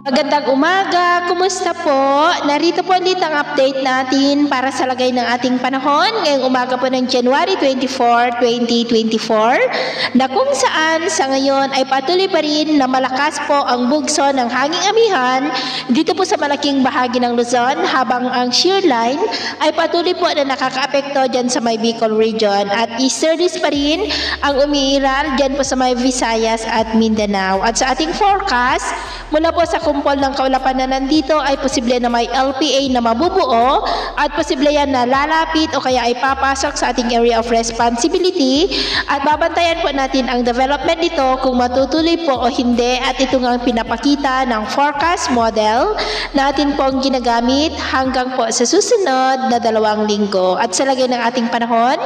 Magandang umaga, kumusta po? Narito po ulit ang update natin para sa lagay ng ating panahon ngayong umaga po ng January 24, 2024 na kung saan sa ngayon ay patuloy pa rin na malakas po ang bugso ng hanging amihan dito po sa malaking bahagi ng Luzon habang ang shear line ay patuloy po na nakakaapekto dyan sa may Bicol region at easterlies pa rin ang umiiral dyan po sa may Visayas at Mindanao. At sa ating forecast, mula po sa kumpol ng kaulapan na nandito ay posible na may LPA na mabubuo at posible yan na lalapit o kaya ay papasok sa ating area of responsibility at babantayan po natin ang development nito kung matutuloy po o hindi at ito nga ang pinapakita ng forecast model natin pong ginagamit hanggang po sa susunod na 2 linggo. At sa lagay ng ating panahon,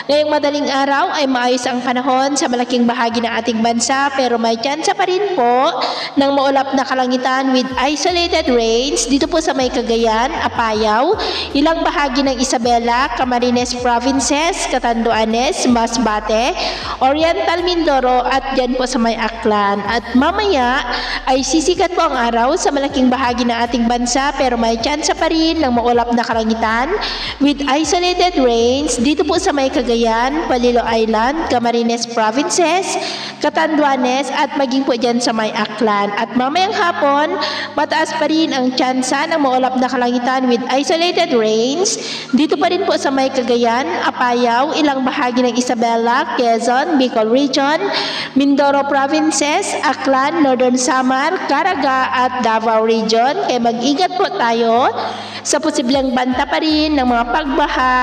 ngayong madaling araw ay maayos ang panahon sa malaking bahagi ng ating bansa pero may tsansa pa rin po ng maulap na kalangitan with isolated rains dito po sa may Cagayan, Apayao, ilang bahagi ng Isabela, Camarines Provinces, Catanduanes, Masbate, Oriental Mindoro at dyan po sa may Aklan. At mamaya ay sisikat po ang araw sa malaking bahagi ng ating bansa pero may tsansa pa rin ng maulap na kalangitan with isolated rains dito po sa may Cagayan, Palilo Island, Camarines Provinces, Catanduanes at maging po dyan sa may Aklan. At mamayang hapon, mataas pa rin ang tsansa ng maulap na kalangitan with isolated rains dito pa rin po sa may Cagayan, Apayao, ilang bahagi ng Isabela, Quezon, Bicol Region, Mindoro Provinces, Aklan, Northern Samar, Caraga at Davao Region. Kaya mag-ingat po tayo sa posibleng banta pa rin ng mga pagbaha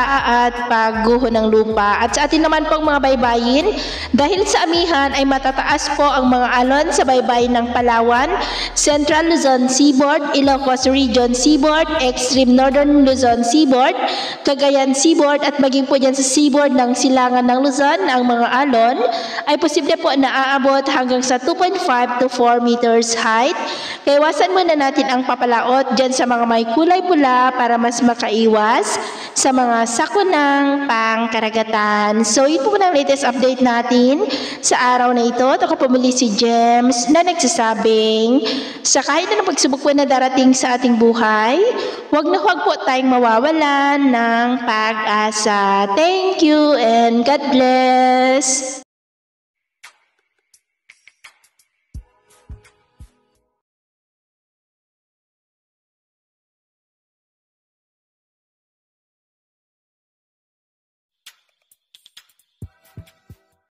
at pagguho ng lupa. At sa atin naman pong mga baybayin, dahil sa amihan ay matataas po ang mga alon sa baybayin ng Palawan, Central Luzon Seaboard, Ilocos Region Seaboard, Extreme Northern Luzon Seaboard, Cagayan Seaboard at maging po dyan sa seaboard ng Silangan ng Luzon, ang mga alon ay posible po na aabot hanggang sa 2.5 to 4 meters height. Kaya iwasan muna natin ang papalaot dyan sa mga may kulay pula para mas makaiwas sa mga sakunang pangkaragatan. So yun po ang latest update natin sa araw na ito. Ako po muli si James na nagsasabing sa kahit na pagsubok po na darating sa ating buhay, huwag po tayong mawawalan ng pag-asa. Thank you and God bless!